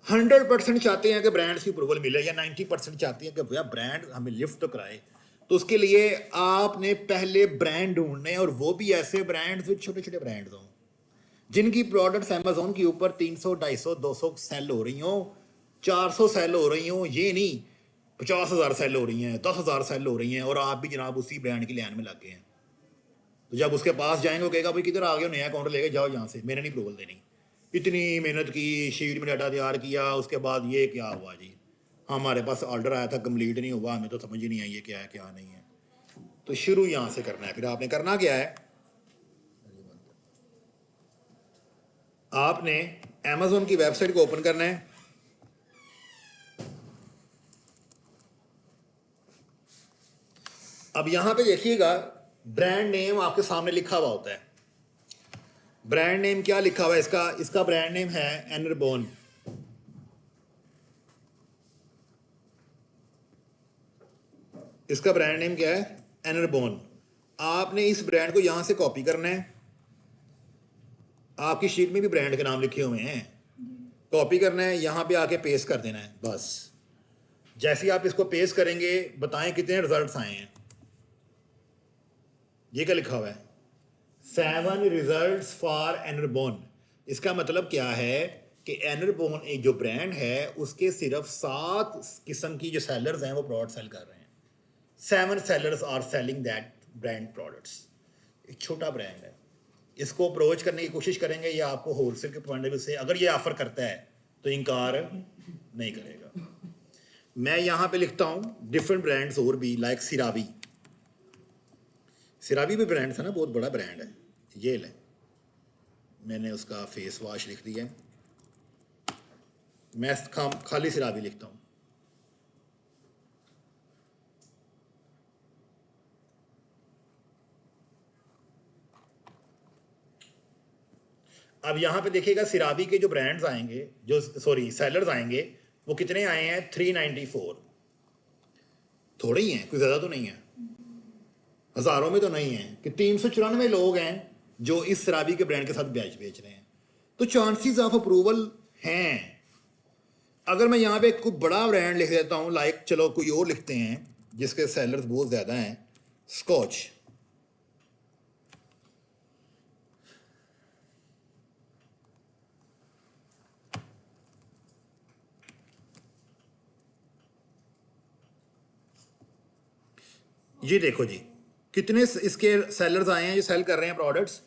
100% चाहते हैं कि ब्रांड्स की अप्रूवल मिले या 90% चाहते हैं कि भैया ब्रांड हमें लिफ्ट तो कराए। तो उसके लिए आपने पहले ब्रांड ढूंढने, और वो भी ऐसे ब्रांड जो छोटे छोटे ब्रांड्स हों, जिनकी प्रोडक्ट्स अमेजोन के ऊपर 300, 250, 200 सेल हो रही हों, 400 सेल हो रही हों, ये नहीं 50,000 सेल हो रही हैं, 10,000 सेल हो रही हैं, और आप भी जनाब उसी ब्रांड की लाइन में लग गए हैं। तो जब उसके पास जाएंगे वो कहेगा भाई किधर आ गए, नया काउंटर लेके जाओ यहाँ से, मैंने नहीं अप्रूवल देनी, इतनी मेहनत की, शीट में डाटा तैयार किया, उसके बाद ये क्या हुआ जी, हमारे पास ऑर्डर आया था कंप्लीट नहीं हुआ, हमें तो समझ ही नहीं आई ये क्या है क्या नहीं है। तो शुरू यहाँ से करना है। फिर आपने करना क्या है, आपने अमेजोन की वेबसाइट को ओपन करना है। अब यहां पे देखिएगा ब्रांड नेम आपके सामने लिखा हुआ होता है। ब्रांड नेम क्या लिखा हुआ है इसका, इसका ब्रांड नेम है एनरबोन। इसका ब्रांड नेम क्या है, एनरबोन। आपने इस ब्रांड को यहां से कॉपी करना है, आपकी शीट में भी ब्रांड के नाम लिखे हुए हैं, कॉपी करना है, यहां पे आके पेस्ट कर देना है बस। जैसे ही आप इसको पेस्ट करेंगे बताएं कितने रिजल्ट्स आए हैं। ये क्या लिखा हुआ है, 7 रिजल्ट्स फॉर एनरबोन। इसका मतलब क्या है कि एनरबोन एक जो ब्रांड है उसके सिर्फ 7 किस्म की जो सेलर्स हैं वो प्रोडक्ट सेल कर रहे हैं। 7 sellers are selling that brand products. एक छोटा ब्रांड है, इसको अप्रोच करने की कोशिश करेंगे, या आपको होलसेल के पॉइंट ऑफ व्यू से अगर ये ऑफर करता है तो इनकार नहीं करेगा। मैं यहाँ पे लिखता हूँ डिफरेंट ब्रांड्स और भी, लाइक सिरावी। सिरावी भी ब्रांड था ना, बहुत बड़ा ब्रांड है। ये ले, मैंने उसका फेस वॉश लिख दिया है, मैं खाली सिरावी लिखता हूँ। अब यहाँ पे देखिएगा सिरावी के जो ब्रांड्स आएंगे, जो सॉरी सेलर्स आएंगे, वो कितने आए हैं, 394। थोड़े ही हैं, कोई ज़्यादा तो नहीं है, हज़ारों में तो नहीं है, कि 394 लोग हैं जो इस सिरावी के ब्रांड के साथ बैच बेच रहे हैं। तो चांसेस ऑफ अप्रूवल हैं। अगर मैं यहाँ पे कोई बड़ा ब्रांड लिख देता हूँ, लाइक चलो कोई और लिखते हैं जिसके सेलर्स बहुत ज़्यादा हैं, स्कॉच। ये देखो जी कितने इसके सेलर्स आए हैं, ये सेल कर रहे हैं प्रोडक्ट्स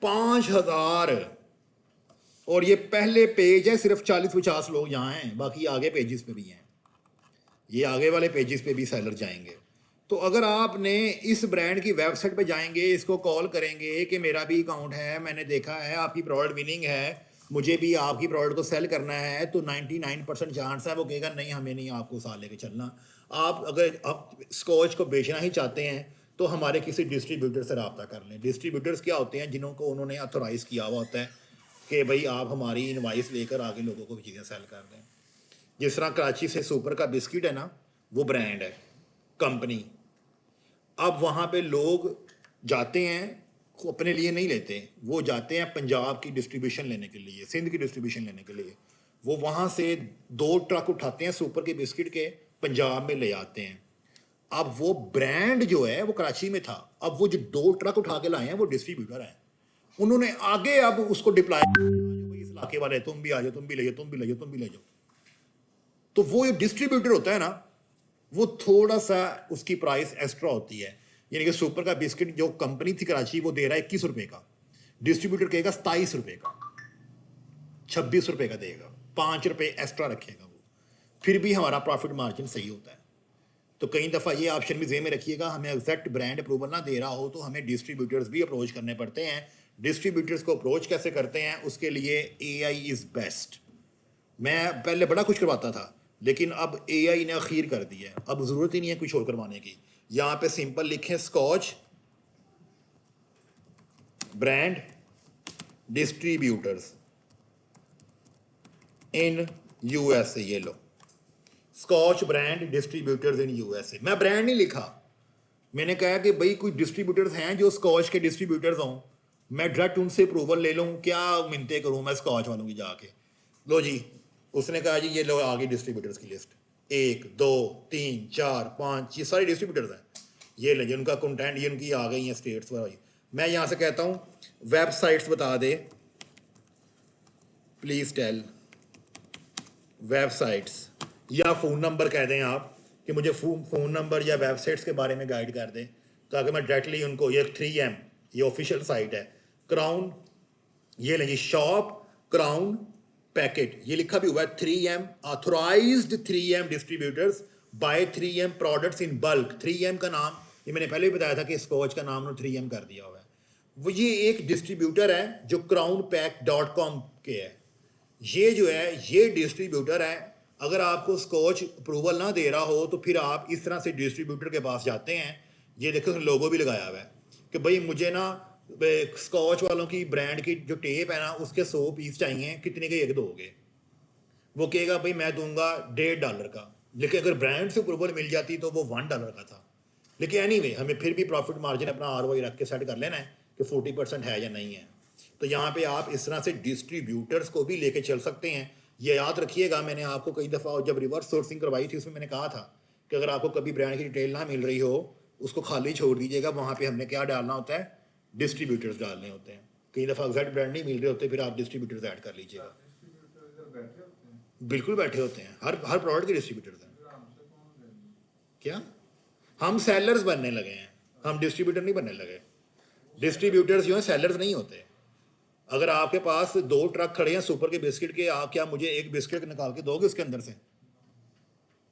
5,000। और ये पहले पेज है, सिर्फ 40-50 लोग यहाँ हैं, बाकी आगे पेजेस पे भी हैं, ये आगे वाले पेजेस पे भी सेलर जाएंगे। तो अगर आपने इस ब्रांड की वेबसाइट पे जाएंगे, इसको कॉल करेंगे कि मेरा भी अकाउंट है, मैंने देखा है आपकी प्रोडक्ट विनिंग है, मुझे भी आपकी प्रोडक्ट को सेल करना है, तो 99% चांस है वो कहेगा नहीं हमें नहीं आपको साथ लेके चलना। आप अगर आप स्कॉच को बेचना ही चाहते हैं तो हमारे किसी डिस्ट्रीब्यूटर से रब्ता कर लें। डिस्ट्रीब्यूटर्स क्या होते हैं, जिन्हों को उन्होंने अथोराइज़ किया हुआ होता है कि भाई आप हमारी इनवाइस लेकर आगे लोगों को भी चीज़ें सेल कर दें। जिस तरह कराची से सुपर का बिस्किट है ना, वो ब्रांड है, कंपनी। अब वहाँ पे लोग जाते हैं, अपने लिए नहीं लेते, वो जाते हैं पंजाब की डिस्ट्रीब्यूशन लेने के लिए, सिंध की डिस्ट्रीब्यूशन लेने के लिए। वो वहाँ से 2 ट्रक उठाते हैं सुपर के बिस्किट के, पंजाब में ले आते हैं। अब वो ब्रांड जो है वो कराची में था, अब वो जो 2 ट्रक उठा के लाए हैं वो डिस्ट्रीब्यूटर हैं, उन्होंने आगे अब उसको डिप्लॉय, इस इलाके वाले तुम भी आ जाओ, तुम भी ले जाओ, तुम भी ले जाओ, तुम भी ले जाओ। तो वो जो डिस्ट्रीब्यूटर होता है ना, वो थोड़ा सा उसकी प्राइस एक्स्ट्रा होती है। यानी कि सुपर का बिस्किट जो कंपनी थी कराची वो दे रहा है 21 रुपए का, डिस्ट्रीब्यूटर कहेगा 27 रुपए का, 26 रुपए का देगा, 5 रुपए एक्स्ट्रा रखेगा वो, फिर भी हमारा प्रॉफिट मार्जिन सही होता है। तो कई दफ़ा ये ऑप्शन भी जेब में रखिएगा, हमें एग्जैक्ट ब्रांड अप्रूवल ना दे रहा हो तो हमें डिस्ट्रीब्यूटर्स भी अप्रोच करने पड़ते हैं। डिस्ट्रीब्यूटर्स को अप्रोच कैसे करते हैं, उसके लिए AI इज़ बेस्ट। मैं पहले बड़ा कुछ करवाता था, लेकिन अब AI ने अखीर कर दिया है, अब ज़रूरत ही नहीं है कुछ और करवाने की। यहाँ पे सिंपल लिखें स्कॉच ब्रांड डिस्ट्रीब्यूटर्स इन USA, ये लो, स्कॉच ब्रांड डिस्ट्रीब्यूटर्स इन USA। मैं ब्रांड नहीं लिखा, मैंने कहा कि भाई कोई डिस्ट्रीब्यूटर्स हैं जो स्कॉच के डिस्ट्रीब्यूटर्स हों, मैं डायरेक्ट उनसे अप्रूवल ले लूँ, क्या मिन्नतें करूँ मैं स्कॉच वालों की जाके। लो जी, उसने कहा जी ये लो आ गई डिस्ट्रीब्यूटर्स की लिस्ट, 1 2 3 4 5, ये सारे डिस्ट्रीब्यूटर्स हैं, ये लेंगे उनका कंटेंट, ये उनकी आ गई हैं स्टेट्स वाली। मैं यहाँ से कहता हूँ वेबसाइट्स बता दे, प्लीज़ टेल वेबसाइट्स, या फ़ोन नंबर कह दें आप कि मुझे फ़ोन नंबर या वेबसाइट्स के बारे में गाइड कर दें, ताकि मैं डायरेक्टली उनको, ये 3M ये ऑफिशियल साइट है, क्राउन, ये लेंगे शॉप क्राउन पैकेट, ये लिखा भी हुआ है 3M authorized 3M distributors buy 3M products in bulk. 3M का नाम ये मैंने पहले भी बताया था कि स्कॉच का नाम उन्होंने 3M कर दिया हुआ है। वो ये एक डिस्ट्रीब्यूटर है जो crownpack.com के है, ये जो है ये डिस्ट्रीब्यूटर है। अगर आपको स्कॉच अप्रूवल ना दे रहा हो तो फिर आप इस तरह से डिस्ट्रीब्यूटर के पास जाते हैं, ये देखो लोगो भी लगाया हुआ है कि भाई मुझे ना स्कॉच वालों की ब्रांड की जो टेप है ना उसके 100 पीस चाहिए, कितने के एक दोगे? वो कहेगा भाई मैं दूंगा $1.5 का, लेकिन अगर ब्रांड से अप्रूवल मिल जाती तो वो $1 का था। लेकिन एनीवे हमें फिर भी प्रॉफिट मार्जिन अपना ROI रख के सेट कर लेना है कि 40% है या नहीं है। तो यहाँ पे आप इस तरह से डिस्ट्रीब्यूटर्स को भी लेके चल सकते हैं। ये याद रखिएगा, मैंने आपको कई दफ़ा जब रिवर्स सोर्सिंग करवाई थी उसमें मैंने कहा था कि अगर आपको कभी ब्रांड की डिटेल ना मिल रही हो उसको खाली छोड़ दीजिएगा, वहाँ पे हमने क्या डालना होता है, डिस्ट्रीब्यूटर्स डालने होते हैं। कई दफ़ा एग्जैक्ट ब्रांड नहीं मिल रहे होते, फिर आप डिस्ट्रीब्यूटर्स ऐड कर लीजिएगा। बिल्कुल बैठे होते हैं, हर प्रोडक्ट के डिस्ट्रीब्यूटर्स हैं। क्या हम सेलर्स बनने लगे हैं, हम डिस्ट्रीब्यूटर नहीं बनने लगे। डिस्ट्रीब्यूटर्स जो हैं सेलर्स नहीं होते। अगर आपके पास 2 ट्रक खड़े हैं सुपर के बिस्किट के, आप क्या मुझे एक बिस्किट निकाल के दोगे उसके अंदर से?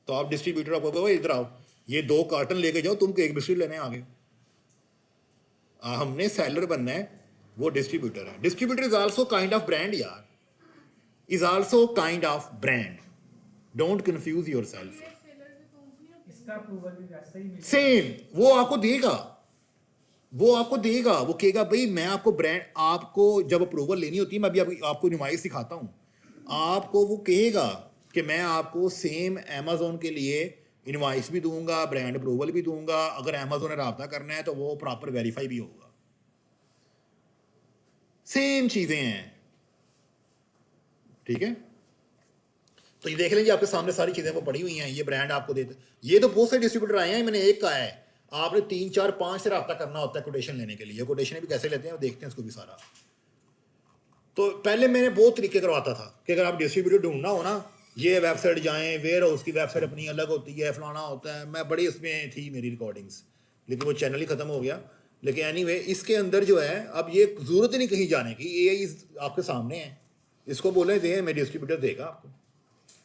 तो आप डिस्ट्रीब्यूटर आपको कहो इधर आओ, ये 2 कार्टन लेके जाओ, तुमको एक बिस्किट लेने आगे। हमने सेलर बनना है, वो डिस्ट्रीब्यूटर है। Distributor is also kind of brand यार, is also kind of brand, don't confuse yourself. Same वो आपको देगा, वो आपको देगा, वो कहेगा भाई मैं आपको ब्रांड, आपको जब अप्रूवल लेनी होती है, मैं अभी आपको नुमाइश सिखाता हूँ, आपको वो कहेगा कि मैं आपको सेम अमेजोन के लिए इनवाइस भी दूंगा, ब्रांड अप्रूवल भी दूंगा, अगर अमेजोन ने रब्ता करना है तो वो प्रॉपर वेरीफाई भी होगा। सेम चीजें हैं, ठीक है। तो ये देख लीजिए आपके सामने सारी चीजें वो पड़ी हुई हैं, ये ब्रांड आपको देते, ये तो बहुत से डिस्ट्रीब्यूटर आए हैं, मैंने एक कहा है, आपने 3 4 5 से रब्ता करना होता है कोटेशन लेने के लिए। कोटेशन भी कैसे लेते हैं देखते हैं उसको भी सारा। तो पहले मैंने बहुत तरीके करवाता था कि अगर आप डिस्ट्रीब्यूटर ढूंढना हो ना, ये वेबसाइट जाएं, वेयर हाउस की वेबसाइट अपनी अलग होती है, फलाना होता है, मैं बड़ी उसमें थी मेरी रिकॉर्डिंग्स, लेकिन वो चैनल ही ख़त्म हो गया। लेकिन एनीवे इसके अंदर जो है अब ये ज़रूरत ही नहीं कहीं जाने की, ये आपके सामने है, इसको बोले दे मैं डिस्ट्रीब्यूटर देगा आपको,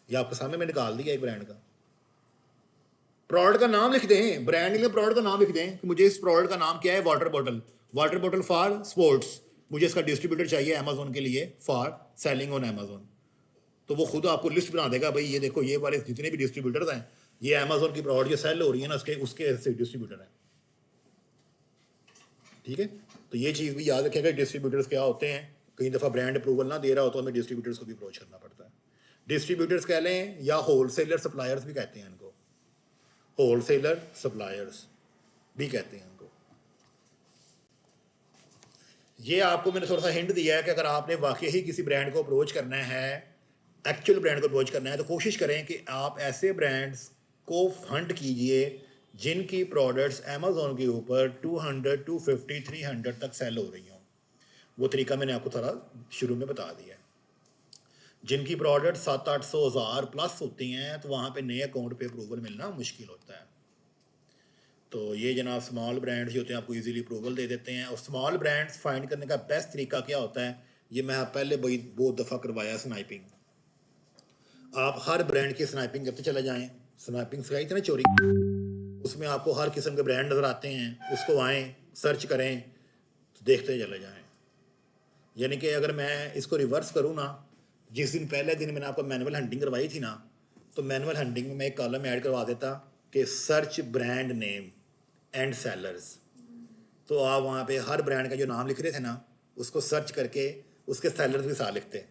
ये आपके सामने मैं निकाल दिया एक ब्रांड का। प्रोडक्ट का नाम लिख दें, ब्रांड के लिए प्रोडक्ट का नाम लिख दें कि मुझे इस प्रोडक्ट का नाम क्या है, वाटर बॉटल फॉर स्पोर्ट्स, मुझे इसका डिस्ट्रीब्यूटर चाहिए अमेजोन के लिए फॉर सेलिंग ऑन अमेजोन। तो वो खुद आपको लिस्ट बना देगा, भाई ये देखो ये वाले जितने भी डिस्ट्रीब्यूटर्स हैं, ये अमेजोन की प्रोडक्ट जो सेल हो रही है ना उसके से डिस्ट्रीब्यूटर हैं, ठीक है। तो ये चीज़ भी याद रखेगा, डिस्ट्रीब्यूटर्स क्या होते हैं। कई दफ़ा ब्रांड अप्रूवल ना दे रहा हो तो हमें डिस्ट्रीब्यूटर्स को भी अप्रोच करना पड़ता है। डिस्ट्रीब्यूटर्स कह लें या होलसेलर सप्लायर्स भी कहते हैं इनको, होलसेलर सप्लायर्स भी कहते हैं उनको। ये आपको मैंने थोड़ा सा हिंट दिया है कि अगर आपने वाकई ही किसी ब्रांड को अप्रोच करना है, एक्चुअल ब्रांड को अप्रोच करना है, तो कोशिश करें कि आप ऐसे ब्रांड्स को फंड कीजिए जिनकी प्रोडक्ट्स अमेजोन के ऊपर 200, 250, 300 तक सेल हो रही हों। वो तरीका मैंने आपको थोड़ा शुरू में बता दिया है। जिनकी प्रोडक्ट 700-800 हज़ार प्लस होती हैं तो वहाँ पे नए अकाउंट पे अप्रूवल मिलना मुश्किल होता है। तो ये जनाब स्मॉल ब्रांड्स जो होते हैं आपको इजीली अप्रूवल दे देते हैं। और स्मॉल ब्रांड्स फाइंड करने का बेस्ट तरीका क्या होता है, ये मैं पहले बहुत दफ़ा करवाया, स्नाइपिंग। आप हर ब्रांड की स्नाइपिंग करते चले जाएं, स्नाइपिंग सिखाई थी ना चोरी, उसमें आपको हर किस्म के ब्रांड नज़र आते हैं, उसको आएँ सर्च करें तो देखते चले जाएँ। यानी कि अगर मैं इसको रिवर्स करूँ ना, जिस दिन पहले दिन मैंने आपको मैनुअल हंटिंग करवाई थी ना, तो मैनुअल हंटिंग में मैं एक कॉलम ऐड करवा देता कि search brand name and sellers. तो आप वहाँ पे हर ब्रांड का जो नाम लिख रहे थे ना, उसको सर्च करके उसके सेलर्स भी साथ लिखते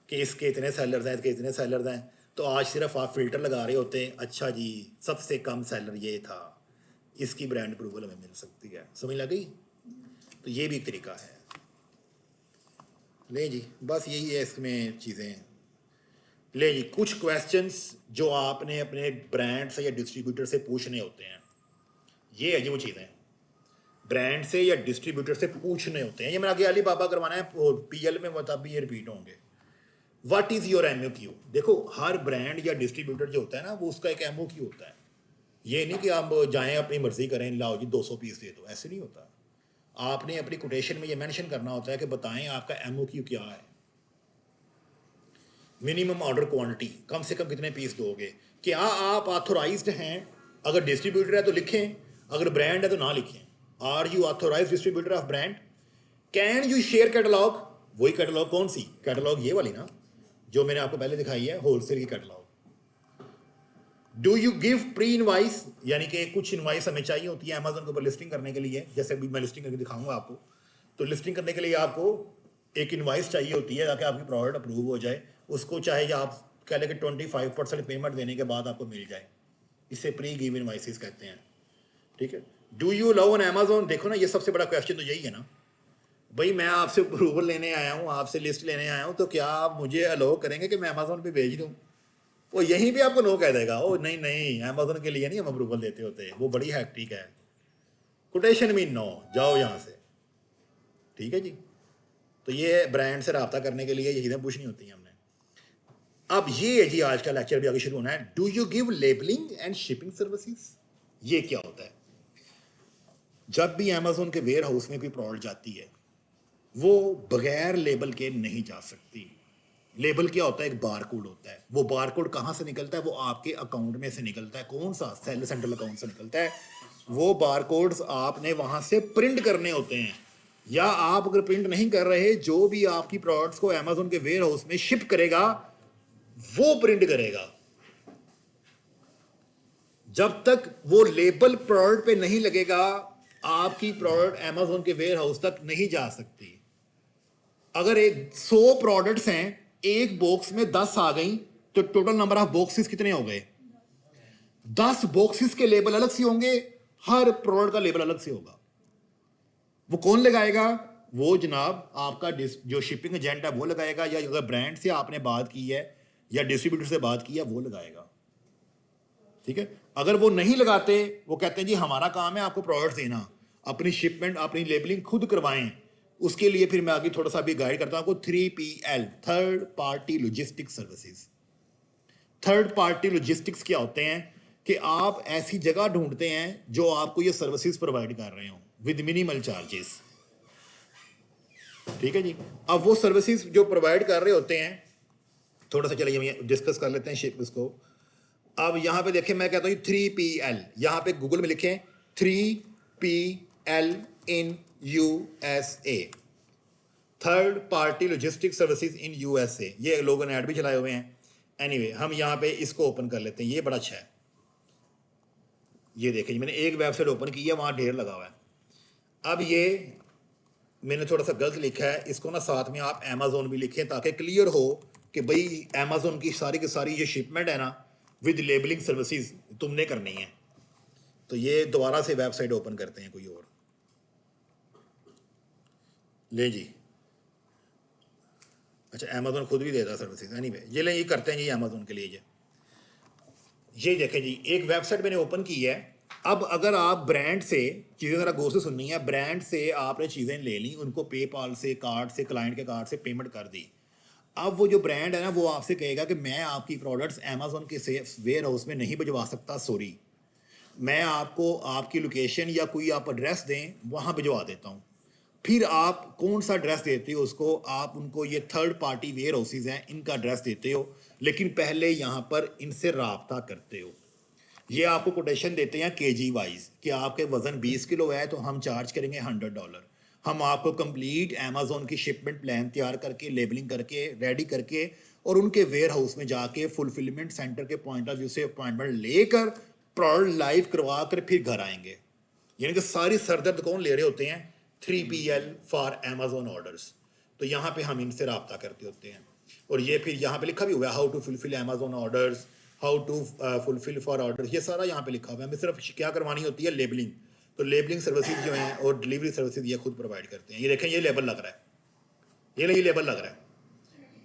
कि इसके इतने सेलर्स हैं, इसके इतने सेलर्स हैं। तो आज सिर्फ आप फिल्टर लगा रहे होते, अच्छा जी सबसे कम सेलर ये था, इसकी ब्रांड अप्रूवल हमें मिल सकती है। समझ लग गई? तो ये भी एक तरीका है। नहीं जी बस यही है इसमें चीज़ें। ले जी कुछ क्वेश्चंस जो आपने अपने ब्रांड से या डिस्ट्रीब्यूटर से पूछने होते हैं, ये है जी वो चीज़ें ब्रांड से या डिस्ट्रीब्यूटर से पूछने होते हैं। ये मैंने आगे अली बाबा करवाना है पीएल में, मतलब ये रिपीट होंगे। What is your MOQ? देखो हर ब्रांड या डिस्ट्रीब्यूटर जो होता है ना वो उसका एक MOQ होता है। ये नहीं कि आप जाएं अपनी मर्जी करें, लाओ जी 200 पीस दे दो, ऐसे नहीं होता। आपने अपनी कोटेशन में ये मेंशन करना होता है कि बताएं आपका MOQ क्या है, मिनिमम ऑर्डर क्वांटिटी, कम से कम कितने पीस दोगे, क्या आप ऑथोराइज्ड हैं। अगर डिस्ट्रीब्यूटर है तो लिखें, अगर ब्रांड है तो ना लिखें। Are you authorize distributor of brand? Can you share catalogue? वही कैटलॉग, कौन सी कैटलॉग? ये वाली ना जो मैंने आपको पहले दिखाई है, होलसेल की catalogue. Do you give pre invoice, यानी कि कुछ इनवाइस हमें चाहिए होती है अमेजोन के ऊपर लिस्टिंग करने के लिए, जैसे अभी मैं लिस्टिंग करके दिखाऊंगा आपको। तो लिस्टिंग करने के लिए आपको एक इनवाइस चाहिए होती है ताकि आपकी प्रोडक्ट अप्रूव हो जाए। उसको चाहे आप कह लें कि 25% पेमेंट देने के बाद आपको मिल जाए, इसे प्री गिव इनवाइसेस कहते हैं। ठीक है। Do you love on Amazon? देखो ना, ये सबसे बड़ा क्वेश्चन तो यही है ना भाई, मैं आपसे अप्रूवल लेने आया हूँ, आपसे लिस्ट लेने आया हूँ, तो क्या आप मुझे अलाउ करेंगे कि मैं अमेजोन पे भेज दूँ? वो यहीं भी आपको नो कह देगा, ओ नहीं नहीं अमेजोन के लिए नहीं हम अप्रूवल देते होते, वो बड़ी हैक्टिक है। कोटेशन मीन नो, जाओ यहाँ से। ठीक है जी। तो ये ब्रांड से रब्ता करने के लिए ये चीज़ें पूछनी होती हैं हमने। अब ये है जी, आज का लेक्चर भी आगे शुरू होना है। Do you give labelling and shipping services? ये क्या होता है? जब भी अमेजोन के वेयर हाउस में कोई प्रोडक्ट जाती है वो बगैर लेबल के नहीं जा सकती। लेबल क्या होता है? एक बारकोड होता है। वो बारकोड कहाँ से निकलता है? वो आपके अकाउंट में से निकलता है। कौन सा? सेल सेंट्रल अकाउंट से निकलता है। वो बारकोड्स आपने वहां से प्रिंट करने होते हैं, या आप अगर प्रिंट नहीं कर रहे, जो भी आपकी प्रोडक्ट्स को अमेजोन के वेयर हाउस में शिप करेगा वो प्रिंट करेगा। जब तक वो लेबल प्रोडक्ट पे नहीं लगेगा आपकी प्रोडक्ट अमेजोन के वेयर हाउस तक नहीं जा सकती। अगर 100 प्रोडक्ट्स हैं, एक बॉक्स में 10 आ गई, तो टोटल नंबर ऑफ बॉक्सेस कितने हो गए? 10 बॉक्सेस के लेबल अलग से होंगे, हर प्रोडक्ट का लेबल अलग से होगा। वो कौन लगाएगा? वो जनाब आपका जो शिपिंग एजेंट है वो लगाएगा, या अगर ब्रांड से आपने बात की है या डिस्ट्रीब्यूटर से बात की है वो लगाएगा। ठीक है। अगर वो नहीं लगाते, वो कहते हैं जी हमारा काम है आपको प्रोडक्ट देना, अपनी शिपमेंट अपनी लेबलिंग खुद करवाएं, उसके लिए फिर मैं आगे थोड़ा सा भी गाइड करता हूं आपको। 3PL, third party logistics services. Third party logistics क्या होते हैं कि आप ऐसी जगह ढूंढते हैं जो आपको ये सर्विसेज प्रोवाइड कर रहे हो विद मिनिमल चार्जेस। ठीक है जी। अब वो सर्विसेज जो प्रोवाइड कर रहे होते हैं, थोड़ा सा चलिए हम डिस्कस कर लेते हैं शिप इसको। अब यहां पे देखें, मैं कहता हूं 3PL, यहां पे गूगल में लिखें 3PL in USA, third party logistic services in USA। ये लोगों ने ऐड भी चलाए हुए हैं। एनीवे हम यहाँ पे इसको ओपन कर लेते हैं, ये बड़ा अच्छा है। ये देखें, मैंने एक वेबसाइट ओपन की है, वहाँ ढेर लगा हुआ है। अब ये मैंने थोड़ा सा गलत लिखा है, इसको ना साथ में आप अमेजोन भी लिखें ताकि क्लियर हो कि भाई अमेजोन की सारी ये शिपमेंट है ना विद लेबलिंग सर्विसेज तुमने करनी है। तो ये दोबारा से वेबसाइट ओपन करते हैं कोई और। ले जी, अच्छा अमेजोन खुद भी देता सर्विसेज। एनीवे ये ले, ये करते हैं जी अमेजोन के लिए। ये देखें जी, एक वेबसाइट मैंने ओपन की है। अब अगर आप ब्रांड से चीज़ें ज़रा गौर से सुननी है, ब्रांड से आपने चीज़ें ले ली, उनको पेपाल से, कार्ड से, क्लाइंट के कार्ड से पेमेंट कर दी। अब वो जो ब्रांड है ना वो आपसे कहेगा कि मैं आपकी प्रोडक्ट्स अमेजोन के वेयर हाउस में नहीं भिजवा सकता, सॉरी, मैं आपको आपकी लोकेशन या कोई आप एड्रेस दें वहाँ भिजवा देता हूँ। फिर आप कौन सा एड्रेस देते हो उसको, आप उनको ये थर्ड पार्टी वेयर हाउसेज हैं इनका एड्रेस देते हो, लेकिन पहले यहाँ पर इनसे रब्ता करते हो। ये आपको कोटेशन देते हैं केजी वाइज कि आपके वजन 20 किलो है तो हम चार्ज करेंगे $100। हम आपको कंप्लीट अमेजोन की शिपमेंट प्लान तैयार करके, लेबलिंग करके, रेडी करके, और उनके वेयर हाउस में जाके फुलफिलमेंट सेंटर के पॉइंट ऑफ व्यू से अपॉइंटमेंट लेकर प्रोडक्ट लाइव करवा कर फिर घर आएंगे। यानी कि सारी सरदर्द कौन ले रहे होते हैं? 3PL for Amazon orders. तो यहाँ पे हम इनसे रब्ता करते होते हैं। और ये फिर यहाँ पे लिखा भी हुआ है how to fulfil Amazon orders, how to fulfil for order, ये सारा यहाँ पे लिखा हुआ है। हमें सिर्फ क्या करवानी होती है? लेबलिंग। तो लेबलिंग सर्विसेज जो हैं और डिलीवरी सर्विसेज ये खुद प्रोवाइड करते हैं। ये देखें, ये लेबल लग रहा है, ये लेबल लग रहा है,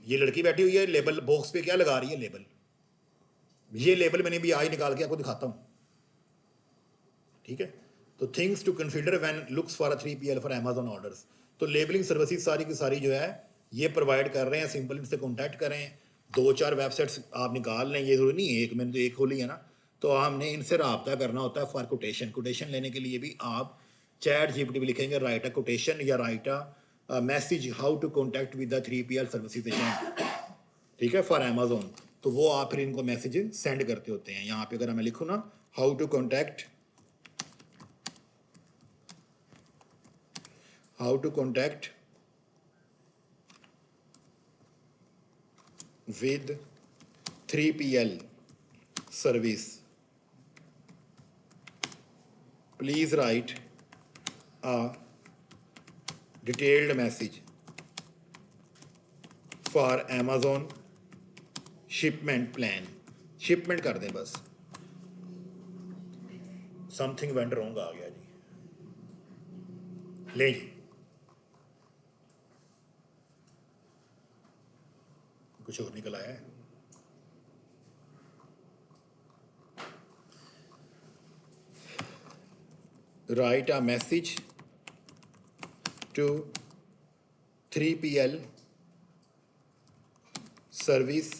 ये लड़की बैठी हुई है, लेबल बॉक्स पे क्या लगा रही है, लेबल। ये लेबल मैंने भी आज निकाल के आपको दिखाता हूँ, ठीक है। तो things to consider when looks for a 3PL for Amazon orders. तो लेबलिंग सर्विसेज सारी की सारी जो है ये प्रोवाइड कर रहे हैं। सिंपल इनसे कॉन्टैक्ट करें, 2-4 वेबसाइट्स आप निकाल लें, ये जरूरी नहीं है एक, मैंने तो एक खोली है ना। तो हमने इनसे रब्ता करना होता है फॉर कोटेशन। कोटेशन लेने के लिए भी आप चैट जीपीटी में लिखेंगे राइट अ कोटेशन या write a message how to contact with the 3PL services agent, ठीक है, फॉर अमेजोन। तो वो आप फिर इनको मैसेज सेंड करते होते हैं। यहाँ पे अगर मैं लिखूँ ना, how to contact with 3PL service, please write a detailed message for Amazon shipment plan। Shipment कर दें बस। समथिंग वेंट रॉन्ग आ गया जी, ले जी, कुछ और निकल आया है। Write a message to 3PL service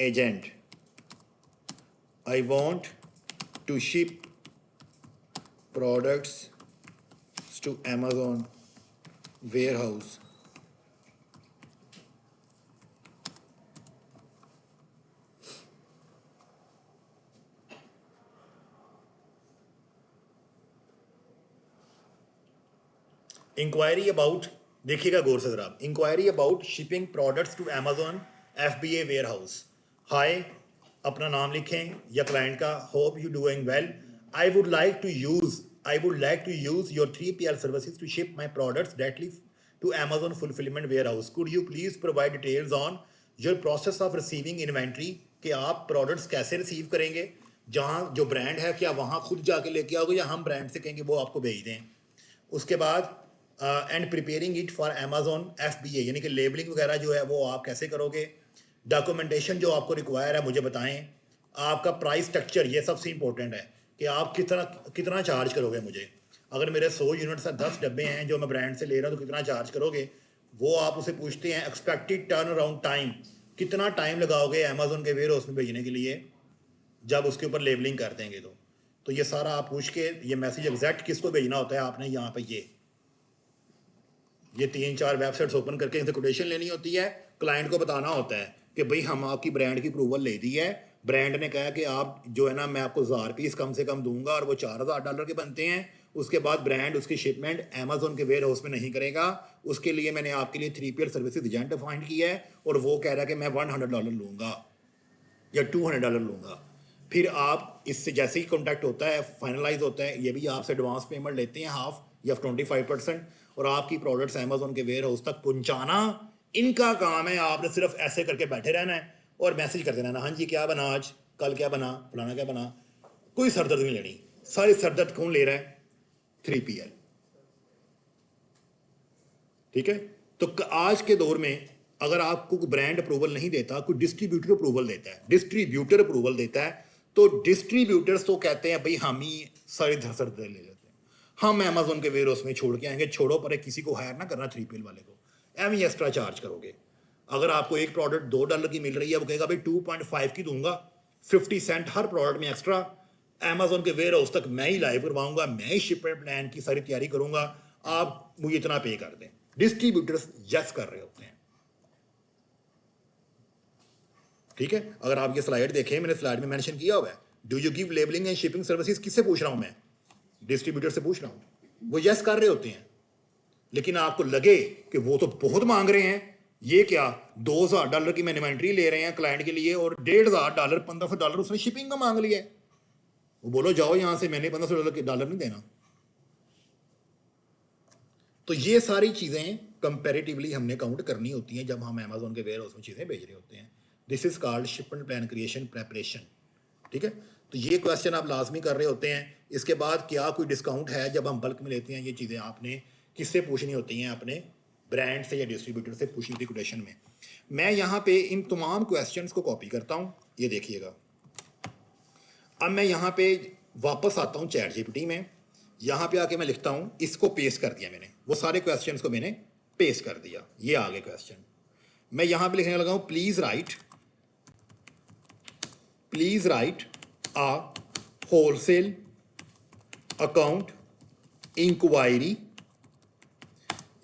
agent, I want to ship products to Amazon warehouse। Inquiry about, देखिएगा गौर से जरा आप, inquiry about shipping products to Amazon FBA warehouse. Hi, अपना नाम लिखें या क्लाइंट का, hope you doing well, I would like to use your 3PL services to ship my products directly to Amazon fulfillment warehouse। Could you please provide details on your process of receiving inventory, कि आप products कैसे receive करेंगे, जहाँ जो brand है क्या वहाँ खुद जाके लेके आओगे या हम ब्रांड से कहेंगे वो आपको भेज दें। उसके बाद and preparing it for Amazon FBA, यानी कि लेबलिंग वगैरह जो है वो आप कैसे करोगे। डॉक्यूमेंटेशन जो आपको रिक्वायर है मुझे बताएं। आपका प्राइस स्ट्रक्चर, ये सबसे इंपॉर्टेंट है कि आप कितना चार्ज करोगे मुझे। अगर मेरे 100 यूनिट से 10 डब्बे हैं जो मैं ब्रांड से ले रहा हूँ तो कितना चार्ज करोगे, वो आप उसे पूछते हैं। एक्सपेक्टेड टर्न अराउंड टाइम, कितना टाइम लगाओगे अमेजोन के वेयर हाउस में भेजने के लिए जब उसके ऊपर लेबलिंग कर देंगे। तो ये सारा आप पूछ के, ये मैसेज एग्जैक्ट किसको भेजना होता है आपने यहाँ पे ये 3-4 वेबसाइट्स ओपन करके इनसे कोटेशन लेनी होती है। क्लाइंट को बताना होता है कि भाई हम आपकी ब्रांड की अप्रूवल ले दी है, ब्रांड ने कहा कि आप जो है ना मैं आपको 1000 पीस कम से कम दूंगा और वो $4000 के बनते हैं। उसके बाद ब्रांड उसकी शिपमेंट अमेजोन के वेयर हाउस में नहीं करेगा, उसके लिए मैंने आपके लिए 3PL सर्विसेज एजेंट फाइंड किया है और वो कह रहा है कि मैं $100 लूँगा या $200 लूँगा। फिर आप इससे जैसे ही कॉन्टैक्ट होता है, फाइनलाइज होता है, ये भी आपसे एडवांस पेमेंट लेते हैं हाफ या 25%, और आपकी प्रोडक्ट्स अमेजोन के वेयर हाउस तक पहुंचाना इनका काम है। आपने सिर्फ ऐसे करके बैठे रहना है और मैसेज करते रहना, हाँ जी क्या बना आज, कल क्या बना, फलाना क्या बना। कोई सरदर्द नहीं लेनी, सारी सरदर्द कौन ले रहा है, 3PL, ठीक है। तो आज के दौर में अगर आपको ब्रांड अप्रूवल नहीं देता, कोई डिस्ट्रीब्यूटर अप्रूवल देता है, डिस्ट्रीब्यूटर अप्रूवल देता है, तो डिस्ट्रीब्यूटर्स तो कहते हैं भाई हम ही सारी सरदर्द ले लेते हैं, हम अमेजोन के वेयर हाउस में छोड़ के आएंगे। छोड़ो पर किसी को हायर ना करना 3PL वाले को, एम एक्स्ट्रा चार्ज करोगे। अगर आपको एक प्रोडक्ट $2 की मिल रही है, वो कहेगा भाई 2.5 की दूंगा, 50 सेंट हर प्रोडक्ट में एक्स्ट्रा। अमेजोन के वेयर हाउस तक मैं ही लाइव करवाऊंगा, मैं ही शिपमेंट प्लान की सारी तैयारी करूंगा, आप मुझे इतना पे कर दें। डिस्ट्रीब्यूटर्स यस कर रहे होते हैं, ठीक है। अगर आप ये स्लाइड देखें, मैंने स्लाइड में मेंशन किया हुआ है, do you give labelling and shipping services, किससे पूछ रहा हूं मैं, डिस्ट्रीब्यूटर से पूछ रहा हूं, वो यस कर रहे होते हैं। लेकिन आपको लगे कि वो तो बहुत मांग रहे हैं, ये क्या $2000 की मैंने इन्वेंट्री ले रहे हैं क्लाइंट के लिए और $1500 $1500 उसने शिपिंग का मांग लिया है, वो बोलो जाओ यहां से, मैंने $1500 नहीं देना। तो ये सारी चीजें कंपैरेटिवली हमने काउंट करनी होती हैं जब हम अमेजोन के वेयर हाउस में चीजें भेज रहे होते हैं। This is called shipment plan creation preparation, ठीक है। तो ये क्वेश्चन आप लाजमी कर रहे होते हैं। इसके बाद क्या कोई डिस्काउंट है जब हम बल्क में लेते हैं, ये चीज़ें आपने किससे पूछनी होती हैं, अपने ब्रांड से या डिस्ट्रीब्यूटर से पूछनी थी कोटेशन में। मैं यहाँ पे इन तमाम क्वेश्चंस को कॉपी करता हूँ, ये देखिएगा। अब मैं यहाँ पे वापस आता हूँ चैट जीपीटी में, यहाँ पे आके मैं लिखता हूँ, इसको पेस्ट कर दिया मैंने, वो सारे क्वेश्चंस को मैंने पेस्ट कर दिया, ये आ गए क्वेश्चन। मैं यहाँ पे लिखने लगा हूँ please write a wholesale account inquiry.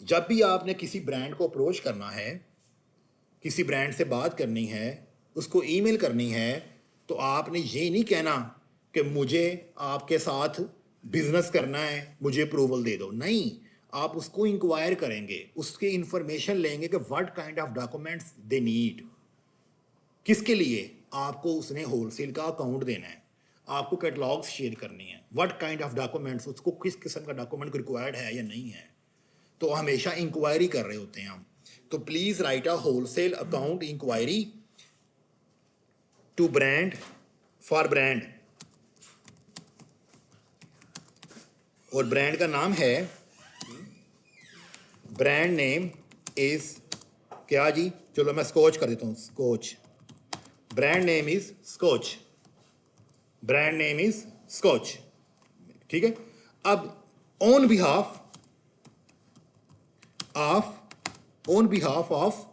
जब भी आपने किसी ब्रांड को अप्रोच करना है, किसी ब्रांड से बात करनी है, उसको ईमेल करनी है, तो आपने ये नहीं कहना कि मुझे आपके साथ बिजनेस करना है, मुझे अप्रूवल दे दो। नहीं, आप उसको इंक्वायर करेंगे, उसकी इंफॉर्मेशन लेंगे कि what kind of documents they need, किसके लिए आपको उसने होलसेल का अकाउंट देना है, आपको कैटलॉग्स शेयर करनी है, व्हाट काइंड ऑफ डॉक्यूमेंट्स, उसको किस किस्म का डॉक्यूमेंट रिक्वायर्ड है या नहीं है, तो हमेशा इंक्वायरी कर रहे होते हैं हम। तो please write a wholesale account inquiry to brand for brand, और ब्रांड का नाम है, ब्रांड नेम इज क्या जी, चलो मैं स्कॉच कर देता हूँ, Scotch, brand name is Scotch, brand name is Scotch, ठीक है। अब on behalf of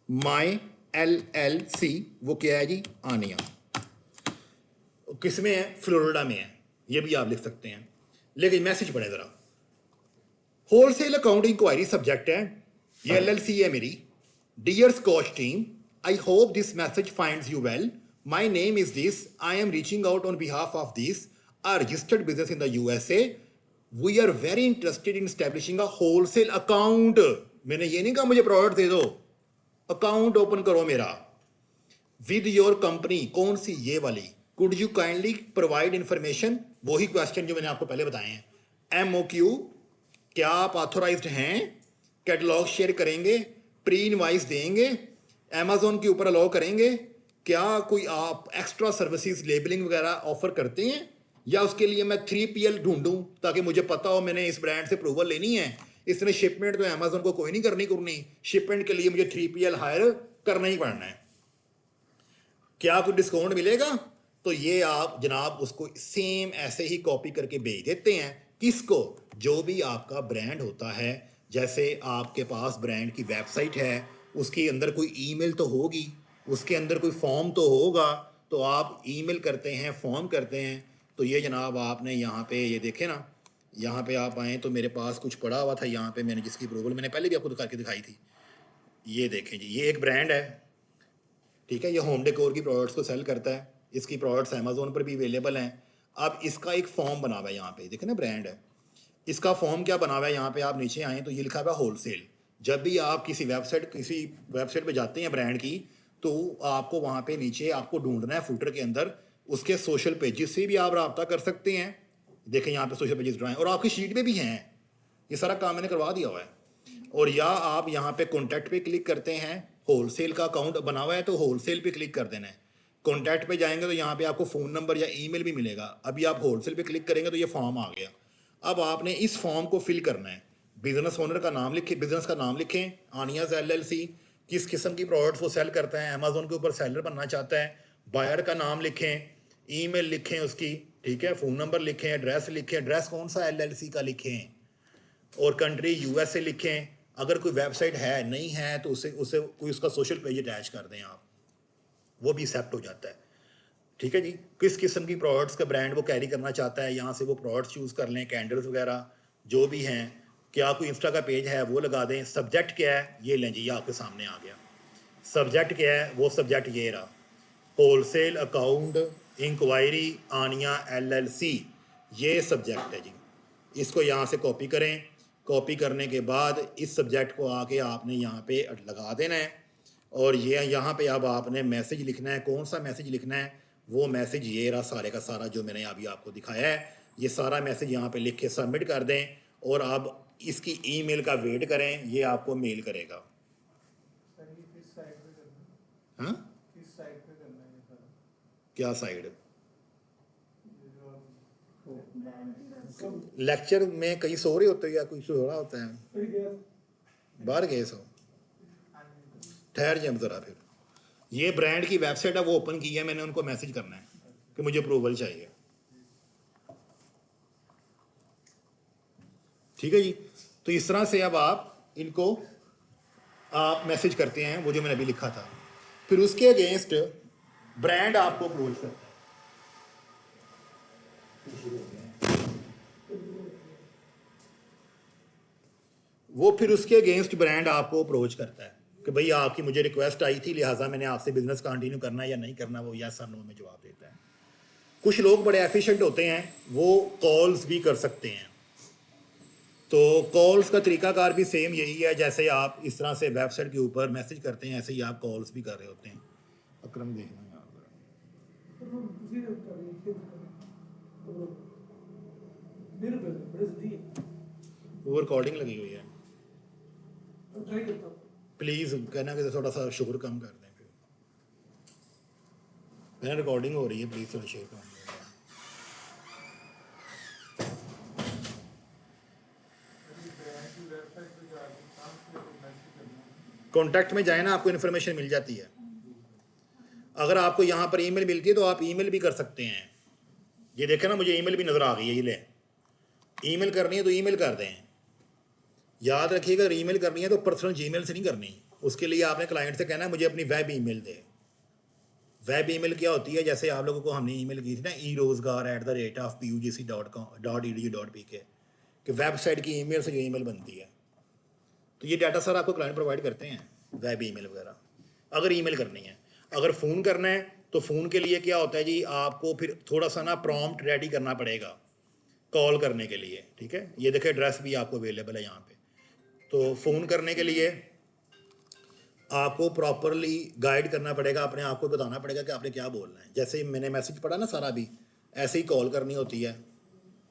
my LLC, वो क्या है जी, आनिया, किस में है, फ्लोरिडा में है, ये भी आप लिख सकते हैं। लेकिन मैसेज पढ़े जरा, होलसेल अकाउंट इंक्वायरी सब्जेक्ट है, ये LLC है मेरी। Dear Scotch team, I hope this message finds you well, my name is this, I am reaching out on behalf of this a registered business in the USA. We are very interested in establishing a wholesale account. मैंने ये नहीं कहा मुझे product दे दो, account open करो मेरा with your company. कौन सी, ये वाली। Could you kindly provide information, वही क्वेश्चन जो मैंने आपको पहले बताए हैं। MOQ, क्या आप ऑथोराइज्ड हैं, कैटलॉग शेयर करेंगे, प्री इनवाइस देंगे, अमेजोन के ऊपर अलाउ करेंगे, क्या कोई आप एक्स्ट्रा सर्विसेज लेबलिंग वगैरह ऑफर करते हैं, या उसके लिए मैं 3PL ढूंढूं ताकि मुझे पता हो मैंने इस ब्रांड से अप्रूवल लेनी है, इसने शिपमेंट तो अमेजोन को कोई नहीं करनी, शिपमेंट के लिए मुझे 3PL हायर करना ही पड़ना है, क्या कोई डिस्काउंट मिलेगा। तो ये आप जनाब उसको सेम ऐसे ही कॉपी करके भेज देते हैं, किसको, जो भी आपका ब्रांड होता है। जैसे आपके पास ब्रांड की वेबसाइट है, उसके अंदर कोई ईमेल तो होगी, उसके अंदर कोई फॉर्म तो होगा, तो आप ईमेल करते हैं, फॉर्म करते हैं। तो ये जनाब आपने यहाँ पे ये देखे ना, यहाँ पे आप आएँ तो मेरे पास कुछ पड़ा हुआ था यहाँ पे, मैंने जिसकी अप्रूवल मैंने पहले भी आपको करके दिखाई थी। ये देखें जी, ये एक ब्रांड है, ठीक है, ये होम डेकोर की प्रोडक्ट्स को सेल करता है, इसकी प्रोडक्ट्स अमेजोन पर भी अवेलेबल हैं। अब इसका एक फॉर्म बना हुआ है यहाँ पे, देखें ना, ब्रांड है, इसका फॉर्म क्या बना हुआ है, यहाँ पे आप नीचे आएँ तो ये लिखा हुआ है होलसेल। जब भी आप किसी वेबसाइट पे जाते हैं ब्रांड की, तो आपको वहाँ पे नीचे आपको ढूंढना है फुटर के अंदर, उसके सोशल पेजेस से भी आप रब्ता कर सकते हैं। देखें यहाँ पे सोशल पेजेस ड्राइंग, और आपकी शीट में भी हैं, ये सारा काम मैंने करवा दिया हुआ है। और या आप यहाँ पे कॉन्टैक्ट पे क्लिक करते हैं, होलसेल का अकाउंट बना हुआ है तो होलसेल पे क्लिक कर देना है। कॉन्टैक्ट पे जाएंगे तो यहाँ पे आपको फ़ोन नंबर या ईमेल भी मिलेगा। अभी आप होलसेल पे क्लिक करेंगे तो ये फॉर्म आ गया। अब आपने इस फॉर्म को फिल करना है, बिजनेस ओनर का नाम लिखें, बिजनेस का नाम लिखें, आनियाज LLC, किस किस्म की प्रोडक्ट्स वो सेल करता है, अमेजोन के ऊपर सेलर बनना चाहता है, बायर का नाम लिखें, ईमेल लिखें उसकी, ठीक है, फ़ोन नंबर लिखें, एड्रेस लिखें, एड्रेस कौन सा LLC का लिखें, और कंट्री USA लिखें। अगर कोई वेबसाइट है नहीं है तो उसे उसे कोई उसका सोशल पेज अटैच कर दें आप, वो भी एक्सेप्ट हो जाता है, ठीक है जी। किस किस्म की प्रोडक्ट्स का ब्रांड वो कैरी करना चाहता है, यहाँ से वो प्रोडक्ट्स चूज़ कर लें, कैंडल्स वगैरह जो भी हैं, क्या कोई इंस्टा का पेज है वो लगा दें। सब्जेक्ट क्या है, ये लें जी, ये आपके सामने आ गया। सब्जेक्ट क्या है, वो सब्जेक्ट ये रहा, होलसेल अकाउंट इंक्वायरी आनिया LLC, ये सब्जेक्ट है जी। इसको यहाँ से कॉपी करें, कॉपी करने के बाद इस सब्जेक्ट को आके आपने यहाँ पे लगा देना है, और ये यहाँ पे अब आपने मैसेज लिखना है। कौन सा मैसेज लिखना है, वो मैसेज ये रहा सारे का सारा जो मैंने अभी आपको दिखाया है, ये सारा मैसेज यहाँ पे लिख के सबमिट कर दें, और अब इसकी ईमेल का वेट करें, ये आपको मेल करेगा। हाँ, क्या साइड, लेक्चर में कहीं सो रहे होते या कुछ हो रहा होता है, बाहर गए सो, ठहर जाए ज़रा। फिर ये ब्रांड की वेबसाइट है, वो ओपन की है मैंने, उनको मैसेज करना है कि मुझे अप्रूवल चाहिए। ठीक है जी। तो इस तरह से अब आप इनको आप मैसेज करते हैं, वो जो मैंने अभी लिखा था। फिर उसके अगेंस्ट ब्रांड आपको अप्रोच करता है। वो फिर उसके अगेंस्ट ब्रांड आपको अप्रोच करता है कि भाई आपकी मुझे रिक्वेस्ट आई थी, लिहाजा मैंने आपसे बिजनेस कंटिन्यू करना है या नहीं करना, वो यस और नो में जवाब देता है। कुछ लोग बड़े एफिशिएंट होते हैं, वो कॉल्स भी कर सकते हैं। तो कॉल्स का तरीकाकार भी सेम यही है, जैसे आप इस तरह से वेबसाइट के ऊपर मैसेज करते हैं, ऐसे ही आप कॉल्स भी कर रहे होते हैं। अक्रम देखना यहाँ वो रिकॉर्डिंग लगी हुई है, प्लीज़ कहना कि थोड़ा सा शुगर कम कर दें। फिर मैंने रिकॉर्डिंग हो रही है, प्लीज़ थोड़ा शेयर कर दें। कॉन्टैक्ट में जाए ना, आपको इन्फॉर्मेशन मिल जाती है। अगर आपको यहाँ पर ईमेल मिलती है तो आप ईमेल भी कर सकते हैं। ये देखें ना, मुझे ईमेल भी नज़र आ गई है, ये ले ईमेल करनी है तो ईमेल कर दें। याद रखिएगा, अगर ईमेल करनी है तो पर्सनल जीमेल से नहीं करनी, उसके लिए आपने क्लाइंट से कहना है मुझे अपनी वेब ईमेल दे। वेब ईमेल क्या होती है, जैसे आप लोगों को हमने ईमेल की थी ना, erozgar@pugc.edu.pk कि वेबसाइट की ईमेल से जो ईमेल बनती है। तो ये डाटा सर आपको क्लाइंट प्रोवाइड करते हैं, वेब ईमेल वगैरह, अगर ईमेल करनी है। अगर फ़ोन करना है तो फ़ोन के लिए क्या होता है जी, आपको फिर थोड़ा सा ना प्रॉम्प्ट रेडी करना पड़ेगा कॉल करने के लिए। ठीक है, ये देखिए एड्रेस भी आपको अवेलेबल है यहाँ पे। तो फ़ोन करने के लिए आपको प्रॉपरली गाइड करना पड़ेगा, अपने आप को बताना पड़ेगा कि आपने क्या बोलना है। जैसे मैंने मैसेज पढ़ा ना सारा, भी ऐसे ही कॉल करनी होती है।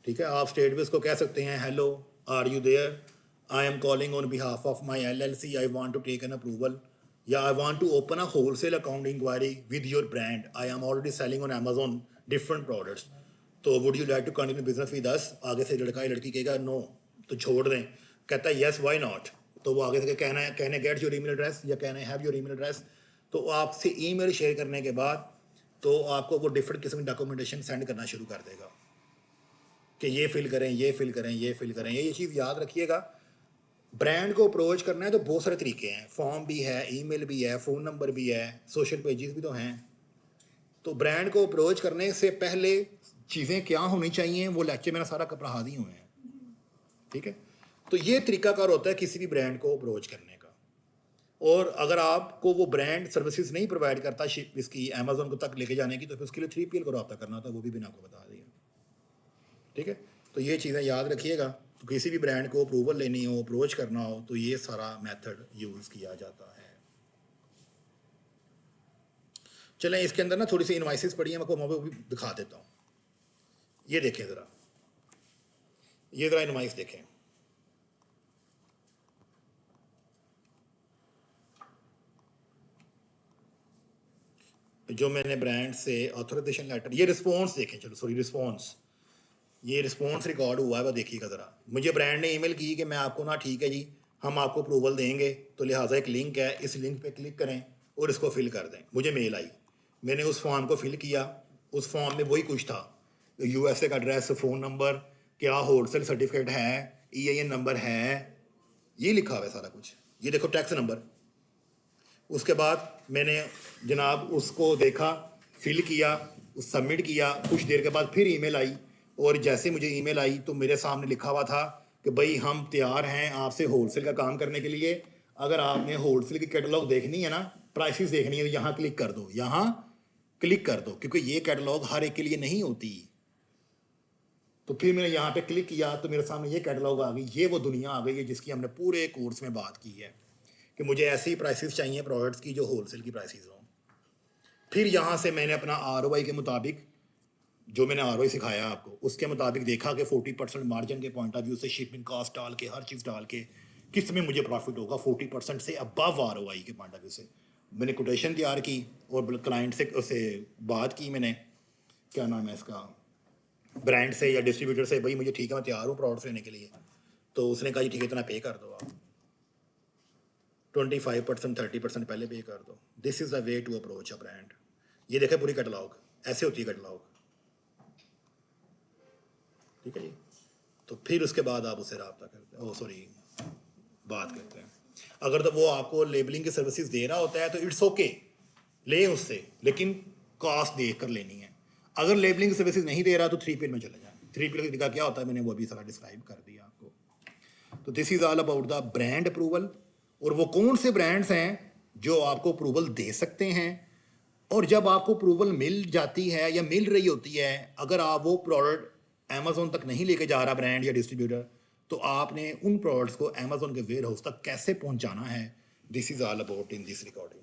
ठीक है, आप स्टेट भी उसको कह सकते हैं, hello are you there, I am calling on behalf of my LLC, I want to take an approval, या I want to open a wholesale account inquiry with your brand, I am already selling on Amazon different products, तो would you like to continue business with us. आगे से लड़का या लड़की कहेगा no, तो छोड़ दें। कहता है यस वाई नॉट, तो वो आगे से कहना है, कहने गेट योर ईमेल एड्रेस या कहना है हैव योर ईमेल एड्रेस। तो आपसे ईमेल शेयर करने के बाद तो आपको वो डिफरेंट किस्म की डॉक्यूमेंटेशन सेंड करना शुरू कर देगा कि ये फिल करें, ये फिल करें, ये फिल करें। ये चीज़ याद रखिएगा, ब्रांड को अप्रोच करना है तो बहुत सारे तरीके हैं, फॉर्म भी है, ईमेल भी है, फ़ोन नंबर भी है, सोशल पेजेस भी तो हैं। तो ब्रांड को अप्रोच करने से पहले चीज़ें क्या होनी चाहिए, वो लेक्चर मेरा सारा पढ़ा दी हुए हैं। ठीक है, तो ये तरीकाकार होता है किसी भी ब्रांड को अप्रोच करने का। और अगर आपको वो ब्रांड सर्विसेज नहीं प्रोवाइड करता इसकी अमेजोन को तक लेके जाने की, तो फिर उसके लिए 3PL को रब्ता करना होता है, वो भी मैंने आपको बता दिया। ठीक है, तो ये चीज़ें याद रखिएगा। तो किसी भी ब्रांड को अप्रूवल लेनी हो, अप्रोच करना हो, तो ये सारा मेथड यूज़ किया जाता है। चलें, इसके अंदर ना थोड़ी सी इनवाइसेस पड़ी हैं, मैं आपको भी दिखा देता हूँ। ये देखें ज़रा, ये ज़रा इनवाइस देखें। जो मैंने ब्रांड से ऑथराइजेशन लेटर, ये रिस्पॉन्स देखें, चलो सॉरी रिस्पॉन्स, ये रिस्पॉन्स रिकॉर्ड हुआ है, वो देखिएगा ज़रा। मुझे ब्रांड ने ईमेल की कि मैं आपको ना, ठीक है जी, हम आपको अप्रूवल देंगे, तो लिहाजा एक लिंक है, इस लिंक पे क्लिक करें और इसको फिल कर दें। मुझे मेल आई, मैंने उस फॉर्म को फिल किया। उस फॉर्म में वही कुछ था, USA का एड्रेस, फ़ोन नंबर, क्या होलसेल सर्टिफिकेट है, EIN नंबर है, ये लिखा हुआ है सारा कुछ। ये देखो टैक्स नंबर। उसके बाद मैंने जनाब उसको देखा, फिल किया, सबमिट किया। कुछ देर के बाद फिर ईमेल आई, और जैसे मुझे ईमेल आई तो मेरे सामने लिखा हुआ था कि भाई हम तैयार हैं आपसे होलसेल का काम करने के लिए। अगर आपने होलसेल की कैटलॉग देखनी है ना, प्राइसेस देखनी है, तो यहाँ क्लिक कर दो, यहाँ क्लिक कर दो, क्योंकि ये कैटलॉग हर एक के लिए नहीं होती। तो फिर मैंने यहाँ पे क्लिक किया तो मेरे सामने ये कैटलॉग आ गई। ये वो दुनिया आ गई है जिसकी हमने पूरे कोर्स में बात की है कि मुझे ऐसी ही प्राइसेस चाहिए प्रोडक्ट्स की जो होलसेल की प्राइसेस हों। फिर यहाँ से मैंने अपना ROI के मुताबिक, जो मैंने ROI सिखाया आपको, उसके मुताबिक देखा कि 40% मार्जिन के पॉइंट ऑफ व्यू से, शिपिंग कॉस्ट डाल के, हर चीज़ डाल के, किस में मुझे प्रॉफिट होगा 40% से अबव ROI के पॉइंट ऑफ व्यू से। मैंने कोटेशन तैयार की और क्लाइंट से उससे बात की मैंने, क्या नाम है इसका, ब्रांड से या डिस्ट्रीब्यूटर से, भाई मुझे ठीक है, मैं तैयार हूँ प्रोडक्ट्स लेने के लिए। तो उसने कहा जी ठीक है, इतना पे कर दो आप। 25% 30% पहले पे कर दो। This is the way to approach a brand. ये देखें पूरी कैटलॉग, ऐसे होती है कैटलॉग, ठीक है जी। तो फिर उसके बाद आप उससे रब्ता करते हैं, बात करते हैं। अगर तो वो आपको लेबलिंग की सर्विसेज दे रहा होता है तो इट्स ओके, ले उससे, लेकिन कॉस्ट देख कर लेनी है। अगर लेबलिंग की सर्विसेज नहीं दे रहा तो 3PL में चले जाए। 3PL का क्या होता है मैंने वो अभी सारा डिस्क्राइब कर दिया आपको। तो this is all about the brand approval, और वो कौन से ब्रांड्स हैं जो आपको अप्रूवल दे सकते हैं। और जब आपको अप्रूवल मिल जाती है या मिल रही होती है, अगर आप वो प्रोडक्ट अमेजोन तक नहीं लेके जा रहा ब्रांड या डिस्ट्रीब्यूटर, तो आपने उन प्रोडक्ट्स को अमेजोन के वेयर हाउस तक कैसे पहुंचाना है। This is all about in this recording.